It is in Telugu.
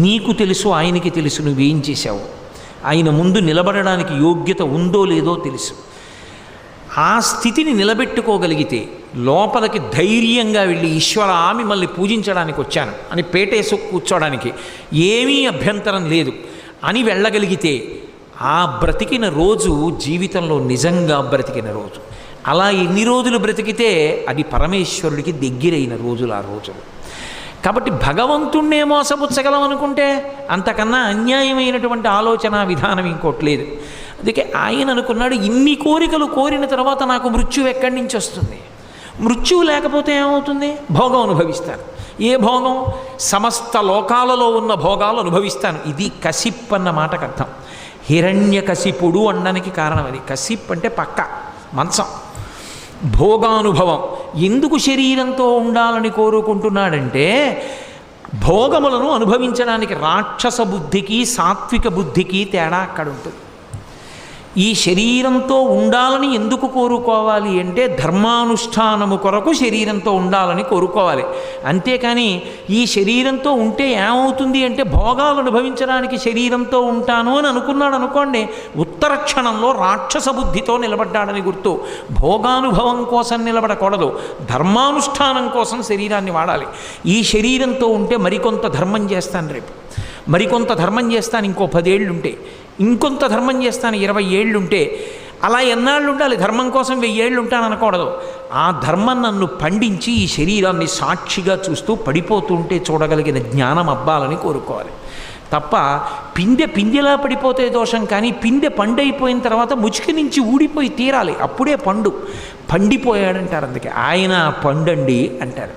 నీకు తెలుసు, ఆయనకి తెలుసు నువ్వేం చేశావు. ఆయన ముందు నిలబడడానికి యోగ్యత ఉందో లేదో తెలుసు. ఆ స్థితిని నిలబెట్టుకోగలిగితే లోపలికి ధైర్యంగా వెళ్ళి ఈశ్వర మిమ్మల్ని పూజించడానికి వచ్చాను అని పేటేసు కూర్చోడానికి ఏమీ అభ్యంతరం లేదు అని వెళ్ళగలిగితే ఆ బ్రతికిన రోజు జీవితంలో నిజంగా బ్రతికిన రోజు. అలా ఎన్ని రోజులు బ్రతికితే అది పరమేశ్వరుడికి దగ్గరైన రోజులు ఆ రోజులు. కాబట్టి భగవంతుణ్ణే మోసపుచ్చగలం అనుకుంటే అంతకన్నా అన్యాయమైనటువంటి ఆలోచన విధానం ఇంకోటి లేదు. అందుకే ఆయన అనుకున్నాడు, ఇన్ని కోరికలు కోరిన తర్వాత నాకు మృత్యువు ఎక్కడి నుంచి వస్తుంది? మృత్యువు లేకపోతే ఏమవుతుంది? భోగం అనుభవిస్తాను. ఏ భోగం? సమస్త లోకాలలో ఉన్న భోగాలు అనుభవిస్తాను. ఇది కసిప్ అన్న మాటకు అర్థం. హిరణ్యకశిపుడు అనడానికి కారణం అది. కసిప్ అంటే పక్క మంచం, భోగానుభవం. ఎందుకు శరీరంతో ఉండాలని కోరుకుంటున్నాడంటే భోగములను అనుభవించడానికి. రాక్షస బుద్ధికి సాత్విక బుద్ధికి తేడా అక్కడ ఉంటుంది. ఈ శరీరంతో ఉండాలని ఎందుకు కోరుకోవాలి అంటే ధర్మానుష్ఠానము కొరకు శరీరంతో ఉండాలని కోరుకోవాలి. అంతేకాని ఈ శరీరంతో ఉంటే ఏమవుతుంది అంటే భోగాలు అనుభవించడానికి శరీరంతో ఉంటాను అని అనుకున్నాడు అనుకోండి, ఉత్తర క్షణంలో రాక్షస బుద్ధితో నిలబడ్డాడని గుర్తు. భోగానుభవం కోసం నిలబడకూడదు, ధర్మానుష్ఠానం కోసం శరీరాన్ని వాడాలి. ఈ శరీరంతో ఉంటే మరికొంత ధర్మం చేస్తాను, రేపు మరికొంత ధర్మం చేస్తాను, ఇంకో 10 ఏళ్ళుంటే ఇంకొంత ధర్మం చేస్తాను, 20 ఏళ్ళుంటే. అలా ఎన్నాళ్ళు ఉండాలి? ధర్మం కోసం 1000 ఏళ్ళు ఉంటాను అనకూడదు. ఆ ధర్మం నన్ను పండించి ఈ శరీరాన్ని సాక్షిగా చూస్తూ పడిపోతుంటే చూడగలిగిన జ్ఞానం అవ్వాలని కోరుకోవాలి తప్ప పిందెలా పడిపోతే దోషం. కానీ పిందె పండైపోయిన తర్వాత ముచికి నుంచి ఊడిపోయి తీరాలి, అప్పుడే పండు. పండిపోయాడంటారు. అందుకే ఆయన పండండి అంటారు.